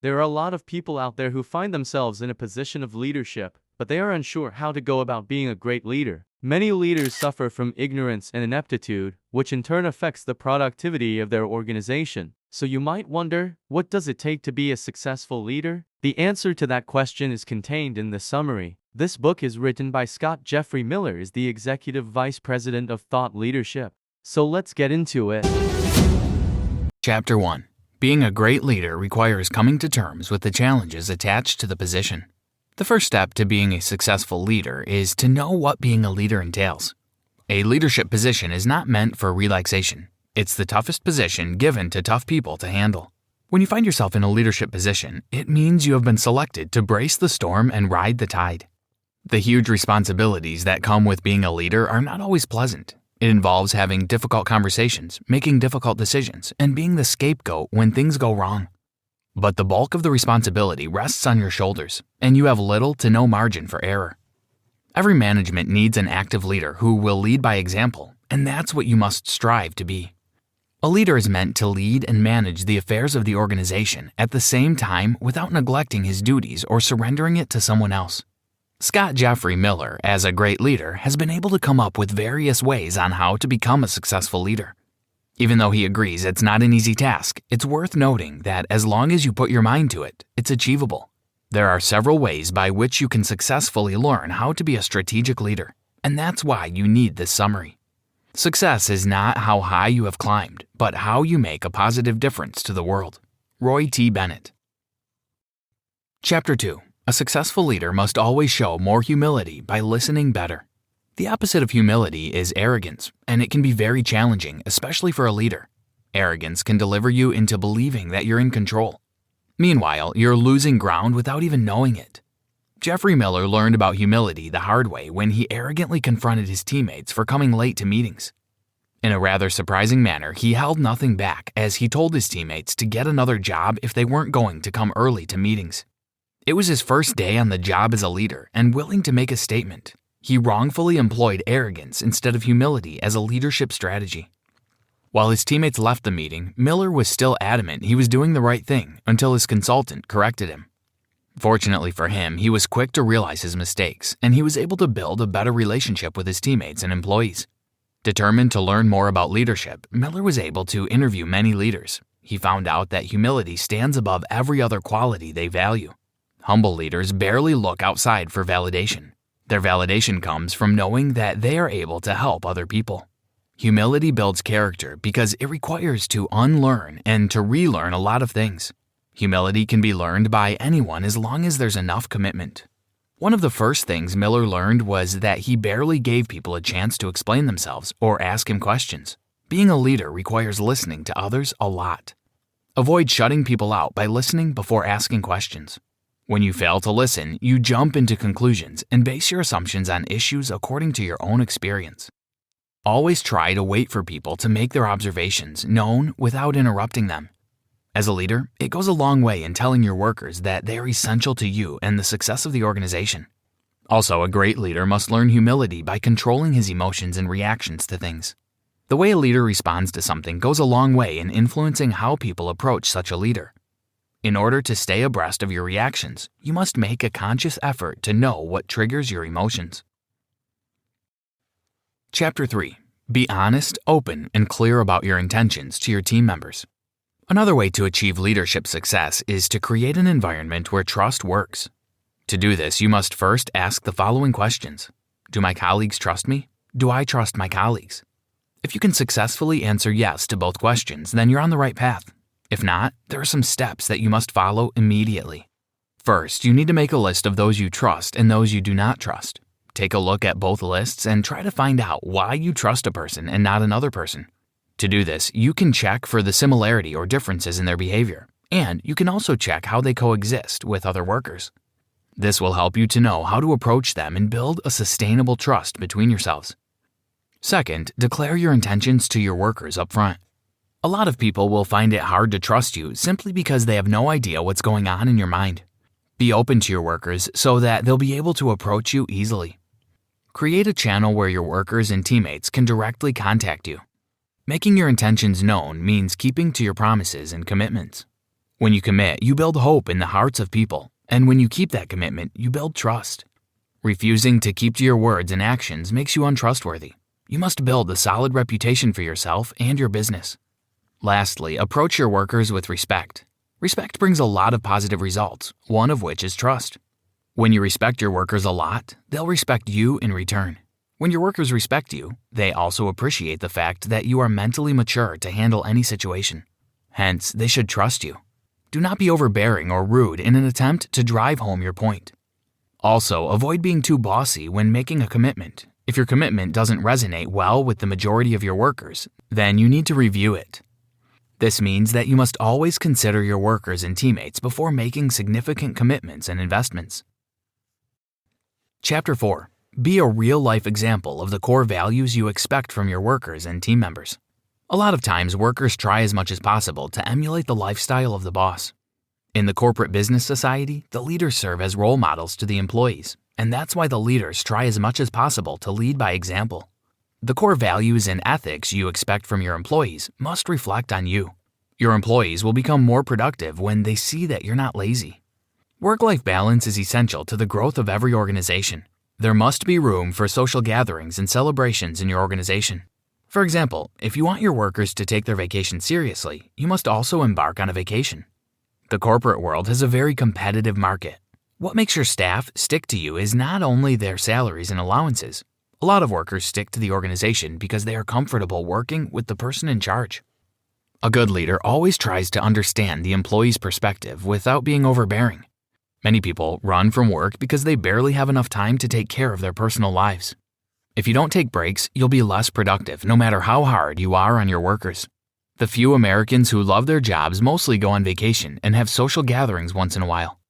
There are a lot of people out there who find themselves in a position of leadership, but they are unsure how to go about being a great leader. Many leaders suffer from ignorance and ineptitude, which in turn affects the productivity of their organization. So you might wonder, what does it take to be a successful leader? The answer to that question is contained in the summary. This book is written by Scott Jeffrey Miller, is the Executive Vice President of Thought Leadership. So let's get into it. Chapter 1. Being a great leader requires coming to terms with the challenges attached to the position. The first step to being a successful leader is to know what being a leader entails. A leadership position is not meant for relaxation. It's the toughest position given to tough people to handle. When you find yourself in a leadership position, it means you have been selected to brace the storm and ride the tide. The huge responsibilities that come with being a leader are not always pleasant. It involves having difficult conversations, making difficult decisions, and being the scapegoat when things go wrong. But the bulk of the responsibility rests on your shoulders, and you have little to no margin for error. Every management needs an active leader who will lead by example, and that's what you must strive to be. A leader is meant to lead and manage the affairs of the organization at the same time without neglecting his duties or surrendering it to someone else. Scott Jeffrey Miller, as a great leader, has been able to come up with various ways on how to become a successful leader. Even though he agrees it's not an easy task, it's worth noting that as long as you put your mind to it, it's achievable. There are several ways by which you can successfully learn how to be a strategic leader, and that's why you need this summary. Success is not how high you have climbed, but how you make a positive difference to the world. Roy T. Bennett. Chapter 2. A successful leader must always show more humility by listening better. The opposite of humility is arrogance, and it can be very challenging, especially for a leader. Arrogance can deliver you into believing that you're in control. Meanwhile, you're losing ground without even knowing it. Jeffrey Miller learned about humility the hard way when he arrogantly confronted his teammates for coming late to meetings. In a rather surprising manner, he held nothing back as he told his teammates to get another job if they weren't going to come early to meetings. It was his first day on the job as a leader and willing to make a statement. He wrongfully employed arrogance instead of humility as a leadership strategy. While his teammates left the meeting, Miller was still adamant he was doing the right thing until his consultant corrected him. Fortunately for him, he was quick to realize his mistakes, and he was able to build a better relationship with his teammates and employees. Determined to learn more about leadership, Miller was able to interview many leaders. He found out that humility stands above every other quality they value. Humble leaders barely look outside for validation. Their validation comes from knowing that they are able to help other people. Humility builds character because it requires to unlearn and to relearn a lot of things. Humility can be learned by anyone as long as there's enough commitment. One of the first things Miller learned was that he barely gave people a chance to explain themselves or ask him questions. Being a leader requires listening to others a lot. Avoid shutting people out by listening before asking questions. When you fail to listen, you jump into conclusions and base your assumptions on issues according to your own experience. Always try to wait for people to make their observations known without interrupting them. As a leader, it goes a long way in telling your workers that they are essential to you and the success of the organization. Also, a great leader must learn humility by controlling his emotions and reactions to things. The way a leader responds to something goes a long way in influencing how people approach such a leader. In order to stay abreast of your reactions, you must make a conscious effort to know what triggers your emotions. Chapter 3. Be honest, open, and clear about your intentions to your team members. Another way to achieve leadership success is to create an environment where trust works. To do this, you must first ask the following questions. Do my colleagues trust me? Do I trust my colleagues? If you can successfully answer yes to both questions, then you're on the right path. If not, there are some steps that you must follow immediately. First, you need to make a list of those you trust and those you do not trust. Take a look at both lists and try to find out why you trust a person and not another person. To do this, you can check for the similarity or differences in their behavior, and you can also check how they coexist with other workers. This will help you to know how to approach them and build a sustainable trust between yourselves. Second, declare your intentions to your workers up front. A lot of people will find it hard to trust you simply because they have no idea what's going on in your mind. Be open to your workers so that they'll be able to approach you easily. Create a channel where your workers and teammates can directly contact you. Making your intentions known means keeping to your promises and commitments. When you commit, you build hope in the hearts of people, and when you keep that commitment, you build trust. Refusing to keep to your words and actions makes you untrustworthy. You must build a solid reputation for yourself and your business. Lastly, approach your workers with respect. Respect brings a lot of positive results, one of which is trust. When you respect your workers a lot, they'll respect you in return. When your workers respect you, they also appreciate the fact that you are mentally mature to handle any situation. Hence, they should trust you. Do not be overbearing or rude in an attempt to drive home your point. Also, avoid being too bossy when making a commitment. If your commitment doesn't resonate well with the majority of your workers, then you need to review it. This means that you must always consider your workers and teammates before making significant commitments and investments. Chapter 4. Be a real-life example of the core values you expect from your workers and team members. A lot of times, workers try as much as possible to emulate the lifestyle of the boss. In the corporate business society, the leaders serve as role models to the employees, and that's why the leaders try as much as possible to lead by example. The core values and ethics you expect from your employees must reflect on you. Your employees will become more productive when they see that you're not lazy. Work-life balance is essential to the growth of every organization. There must be room for social gatherings and celebrations in your organization. For example, if you want your workers to take their vacation seriously, you must also embark on a vacation. The corporate world has a very competitive market. What makes your staff stick to you is not only their salaries and allowances. A lot of workers stick to the organization because they are comfortable working with the person in charge. A good leader always tries to understand the employee's perspective without being overbearing. Many people run from work because they barely have enough time to take care of their personal lives. If you don't take breaks, you'll be less productive no matter how hard you are on your workers. The few Americans who love their jobs mostly go on vacation and have social gatherings once in a while.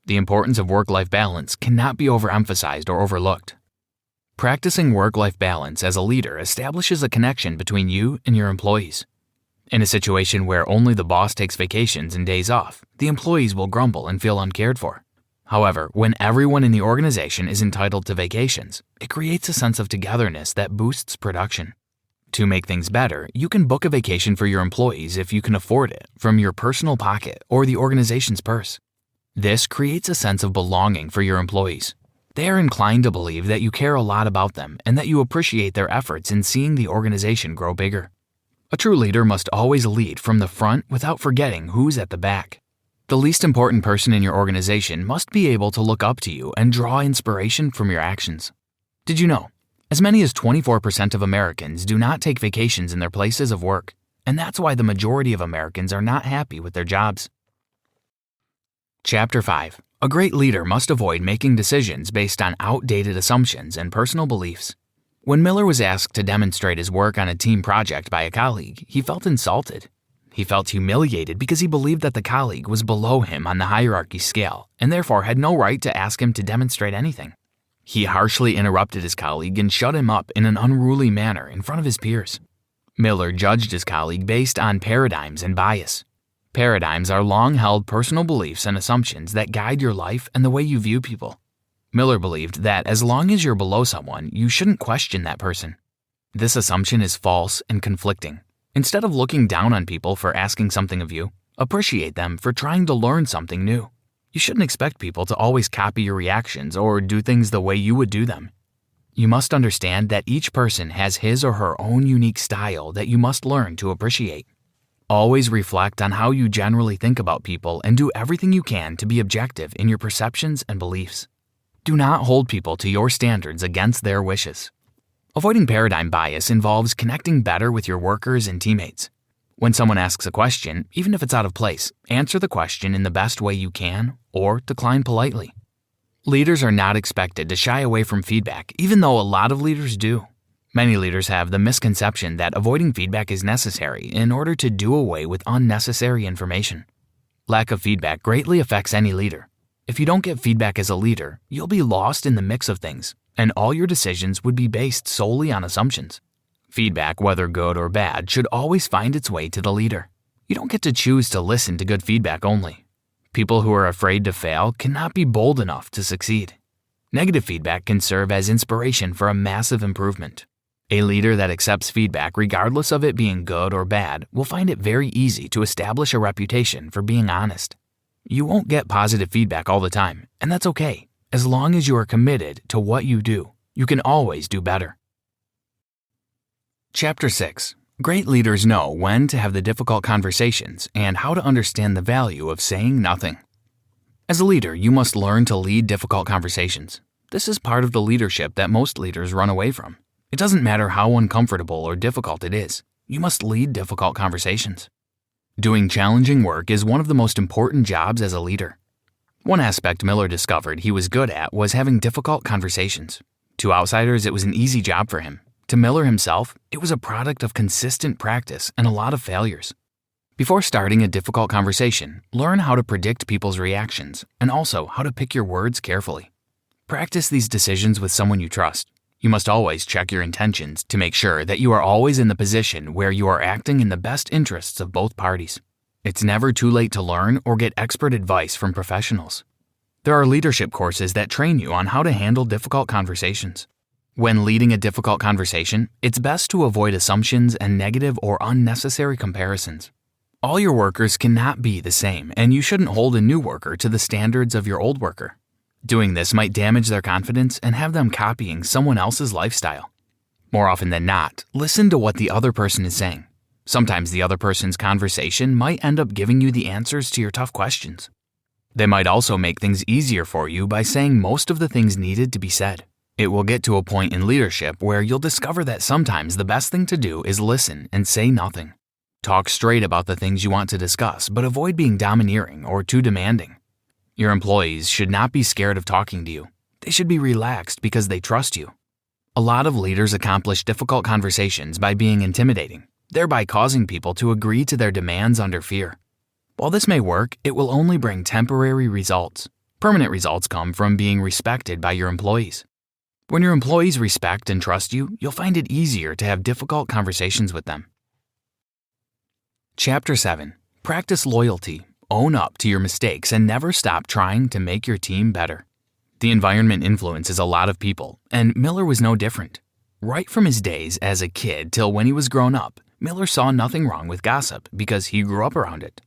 The importance of work-life balance cannot be overemphasized or overlooked. Practicing work-life balance as a leader establishes a connection between you and your employees. In a situation where only the boss takes vacations and days off, the employees will grumble and feel uncared for. However, when everyone in the organization is entitled to vacations, it creates a sense of togetherness that boosts production. To make things better, you can book a vacation for your employees if you can afford it from your personal pocket or the organization's purse. This creates a sense of belonging for your employees. They are inclined to believe that you care a lot about them and that you appreciate their efforts in seeing the organization grow bigger. A true leader must always lead from the front without forgetting who's at the back. The least important person in your organization must be able to look up to you and draw inspiration from your actions. Did you know? As many as 24% of Americans do not take vacations in their places of work, and that's why the majority of Americans are not happy with their jobs. Chapter 5. A great leader must avoid making decisions based on outdated assumptions and personal beliefs. When Miller was asked to demonstrate his work on a team project by a colleague, he felt insulted. He felt humiliated because he believed that the colleague was below him on the hierarchy scale and therefore had no right to ask him to demonstrate anything. He harshly interrupted his colleague and shut him up in an unruly manner in front of his peers. Miller judged his colleague based on paradigms and bias. Paradigms are long-held personal beliefs and assumptions that guide your life and the way you view people. Miller believed that as long as you're below someone, you shouldn't question that person. This assumption is false and conflicting. Instead of looking down on people for asking something of you, appreciate them for trying to learn something new. You shouldn't expect people to always copy your reactions or do things the way you would do them. You must understand that each person has his or her own unique style that you must learn to appreciate. Always reflect on how you generally think about people and do everything you can to be objective in your perceptions and beliefs. Do not hold people to your standards against their wishes. Avoiding paradigm bias involves connecting better with your workers and teammates. When someone asks a question, even if it's out of place, answer the question in the best way you can or decline politely. Leaders are not expected to shy away from feedback, even though a lot of leaders do. Many leaders have the misconception that avoiding feedback is necessary in order to do away with unnecessary information. Lack of feedback greatly affects any leader. If you don't get feedback as a leader, you'll be lost in the mix of things, and all your decisions would be based solely on assumptions. Feedback, whether good or bad, should always find its way to the leader. You don't get to choose to listen to good feedback only. People who are afraid to fail cannot be bold enough to succeed. Negative feedback can serve as inspiration for a massive improvement. A leader that accepts feedback regardless of it being good or bad will find it very easy to establish a reputation for being honest. You won't get positive feedback all the time, and that's okay. As long as you are committed to what you do, you can always do better. Chapter 6. Great leaders know when to have the difficult conversations and how to understand the value of saying nothing. As a leader, you must learn to lead difficult conversations. This is part of the leadership that most leaders run away from. It doesn't matter how uncomfortable or difficult it is. You must lead difficult conversations. Doing challenging work is one of the most important jobs as a leader. One aspect Miller discovered he was good at was having difficult conversations. To outsiders, it was an easy job for him. To Miller himself, it was a product of consistent practice and a lot of failures. Before starting a difficult conversation, learn how to predict people's reactions and also how to pick your words carefully. Practice these decisions with someone you trust. You must always check your intentions to make sure that you are always in the position where you are acting in the best interests of both parties. It's never too late to learn or get expert advice from professionals. There are leadership courses that train you on how to handle difficult conversations. When leading a difficult conversation, it's best to avoid assumptions and negative or unnecessary comparisons. All your workers cannot be the same, and you shouldn't hold a new worker to the standards of your old worker. Doing this might damage their confidence and have them copying someone else's lifestyle. More often than not, listen to what the other person is saying. Sometimes the other person's conversation might end up giving you the answers to your tough questions. They might also make things easier for you by saying most of the things needed to be said. It will get to a point in leadership where you'll discover that sometimes the best thing to do is listen and say nothing. Talk straight about the things you want to discuss, but avoid being domineering or too demanding. Your employees should not be scared of talking to you. They should be relaxed because they trust you. A lot of leaders accomplish difficult conversations by being intimidating, thereby causing people to agree to their demands under fear. While this may work, it will only bring temporary results. Permanent results come from being respected by your employees. When your employees respect and trust you, you'll find it easier to have difficult conversations with them. Chapter 7. Practice loyalty. Own up to your mistakes and never stop trying to make your team better. The environment influences a lot of people, and Miller was no different. Right from his days as a kid till when he was grown up, Miller saw nothing wrong with gossip because he grew up around it.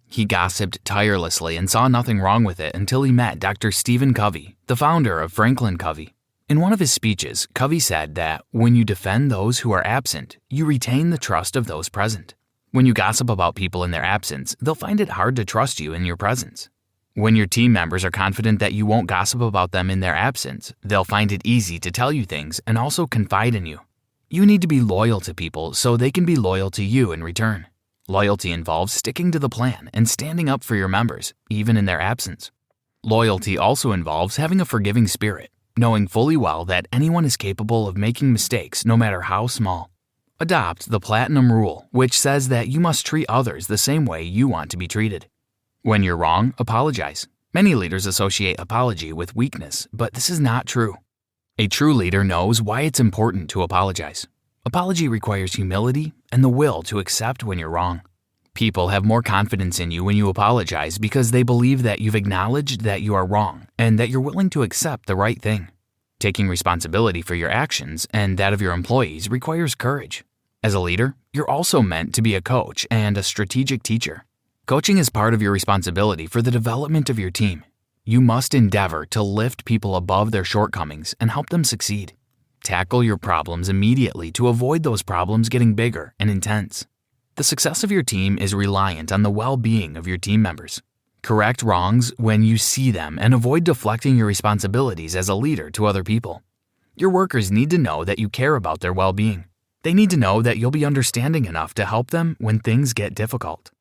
He gossiped tirelessly and saw nothing wrong with it until he met Dr. Stephen Covey, the founder of Franklin Covey. In one of his speeches, Covey said that when you defend those who are absent, you retain the trust of those present. When you gossip about people in their absence, they'll find it hard to trust you in your presence. When your team members are confident that you won't gossip about them in their absence, they'll find it easy to tell you things and also confide in you. You need to be loyal to people so they can be loyal to you in return. Loyalty involves sticking to the plan and standing up for your members, even in their absence. Loyalty also involves having a forgiving spirit, knowing fully well that anyone is capable of making mistakes no matter how small. Adopt the Platinum Rule, which says that you must treat others the same way you want to be treated. When you're wrong, apologize. Many leaders associate apology with weakness, but this is not true. A true leader knows why it's important to apologize. Apology requires humility and the will to accept when you're wrong. People have more confidence in you when you apologize because they believe that you've acknowledged that you are wrong and that you're willing to accept the right thing. Taking responsibility for your actions and that of your employees requires courage. As a leader, you're also meant to be a coach and a strategic teacher. Coaching is part of your responsibility for the development of your team. You must endeavor to lift people above their shortcomings and help them succeed. Tackle your problems immediately to avoid those problems getting bigger and intense. The success of your team is reliant on the well-being of your team members. Correct wrongs when you see them and avoid deflecting your responsibilities as a leader to other people. Your workers need to know that you care about their well-being. They need to know that you'll be understanding enough to help them when things get difficult.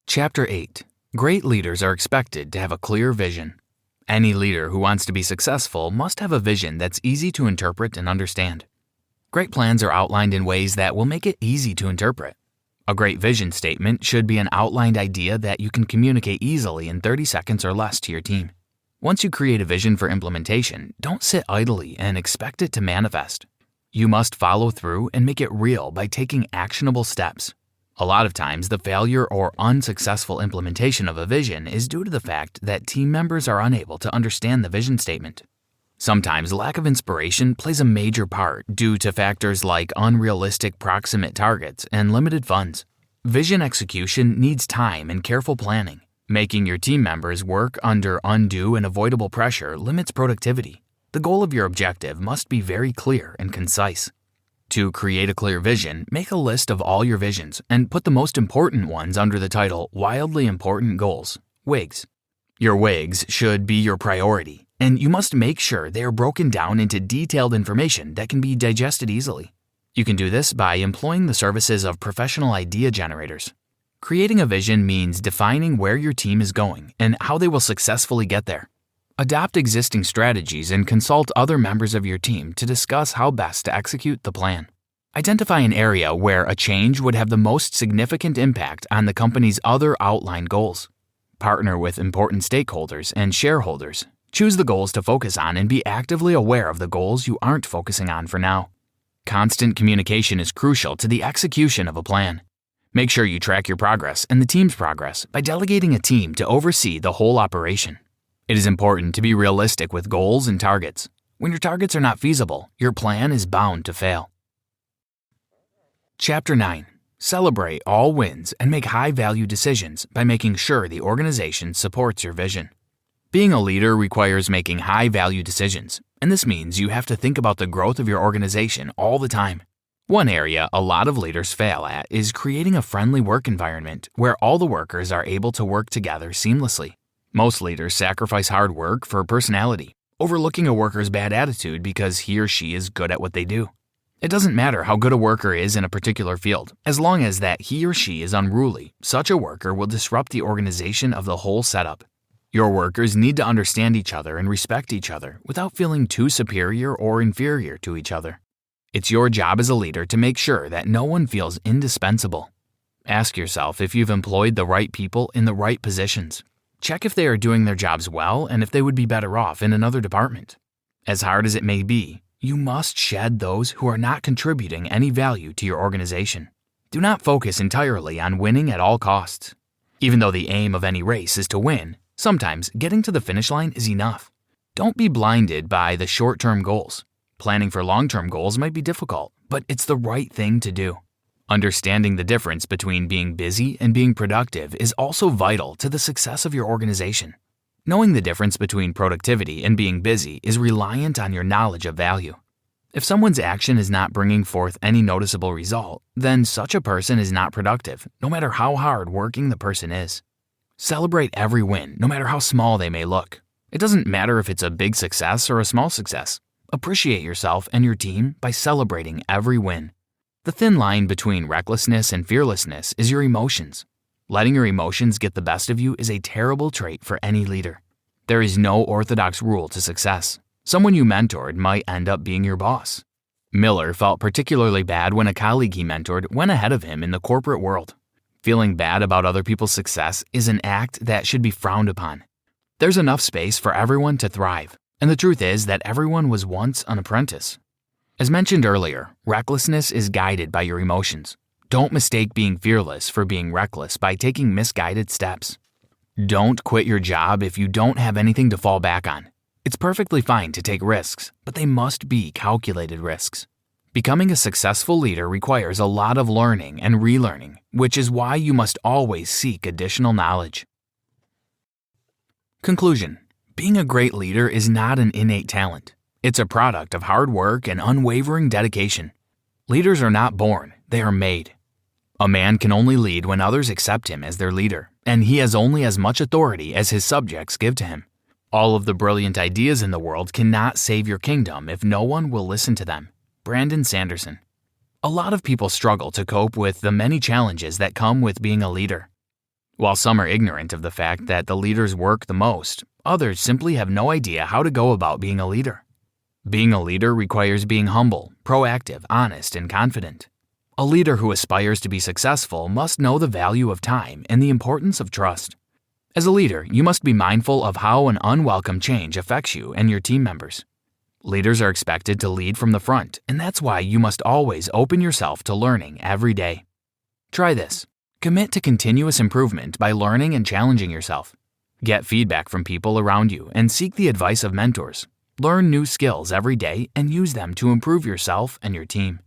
Chapter 8. Great leaders are expected to have a clear vision. Any leader who wants to be successful must have a vision that's easy to interpret and understand. Great plans are outlined in ways that will make it easy to interpret. A great vision statement should be an outlined idea that you can communicate easily in 30 seconds or less to your team. Once you create a vision for implementation, don't sit idly and expect it to manifest. You must follow through and make it real by taking actionable steps. A lot of times, the failure or unsuccessful implementation of a vision is due to the fact that team members are unable to understand the vision statement. Sometimes lack of inspiration plays a major part due to factors like unrealistic proximate targets and limited funds. Vision execution needs time and careful planning. Making your team members work under undue and avoidable pressure limits productivity. The goal of your objective must be very clear and concise. To create a clear vision, make a list of all your visions and put the most important ones under the title Wildly Important Goals, WIGs. Your WIGs should be your priority, and you must make sure they are broken down into detailed information that can be digested easily. You can do this by employing the services of professional idea generators. Creating a vision means defining where your team is going and how they will successfully get there. Adopt existing strategies and consult other members of your team to discuss how best to execute the plan. Identify an area where a change would have the most significant impact on the company's other outlined goals. Partner with important stakeholders and shareholders. Choose the goals to focus on and be actively aware of the goals you aren't focusing on for now. Constant communication is crucial to the execution of a plan. Make sure you track your progress and the team's progress by delegating a team to oversee the whole operation. It is important to be realistic with goals and targets. When your targets are not feasible, your plan is bound to fail. Chapter 9. Celebrate all wins and make high-value decisions by making sure the organization supports your vision. Being a leader requires making high-value decisions, and this means you have to think about the growth of your organization all the time. One area a lot of leaders fail at is creating a friendly work environment where all the workers are able to work together seamlessly. Most leaders sacrifice hard work for personality, overlooking a worker's bad attitude because he or she is good at what they do. It doesn't matter how good a worker is in a particular field, as long as that he or she is unruly, such a worker will disrupt the organization of the whole setup. Your workers need to understand each other and respect each other without feeling too superior or inferior to each other. It's your job as a leader to make sure that no one feels indispensable. Ask yourself if you've employed the right people in the right positions. Check if they are doing their jobs well and if they would be better off in another department. As hard as it may be, you must shed those who are not contributing any value to your organization. Do not focus entirely on winning at all costs. Even though the aim of any race is to win, sometimes getting to the finish line is enough. Don't be blinded by the short-term goals. Planning for long-term goals might be difficult, but it's the right thing to do. Understanding the difference between being busy and being productive is also vital to the success of your organization. Knowing the difference between productivity and being busy is reliant on your knowledge of value. If someone's action is not bringing forth any noticeable result, then such a person is not productive, no matter how hard working the person is. Celebrate every win, no matter how small they may look. It doesn't matter if it's a big success or a small success. Appreciate yourself and your team by celebrating every win. The thin line between recklessness and fearlessness is your emotions. Letting your emotions get the best of you is a terrible trait for any leader. There is no orthodox rule to success. Someone you mentored might end up being your boss. Miller felt particularly bad when a colleague he mentored went ahead of him in the corporate world. Feeling bad about other people's success is an act that should be frowned upon. There's enough space for everyone to thrive, and the truth is that everyone was once an apprentice. As mentioned earlier, recklessness is guided by your emotions. Don't mistake being fearless for being reckless by taking misguided steps. Don't quit your job if you don't have anything to fall back on. It's perfectly fine to take risks, but they must be calculated risks. Becoming a successful leader requires a lot of learning and relearning, which is why you must always seek additional knowledge. Conclusion: being a great leader is not an innate talent. It's a product of hard work and unwavering dedication. Leaders are not born, they are made. A man can only lead when others accept him as their leader, and he has only as much authority as his subjects give to him. All of the brilliant ideas in the world cannot save your kingdom if no one will listen to them. Brandon Sanderson. A lot of people struggle to cope with the many challenges that come with being a leader. While some are ignorant of the fact that the leaders work the most, others simply have no idea how to go about being a leader. Being a leader requires being humble, proactive, honest, and confident. A leader who aspires to be successful must know the value of time and the importance of trust. As a leader, you must be mindful of how an unwelcome change affects you and your team members. Leaders are expected to lead from the front, and that's why you must always open yourself to learning every day. Try this. Commit to continuous improvement by learning and challenging yourself. Get feedback from people around you and seek the advice of mentors. Learn new skills every day and use them to improve yourself and your team.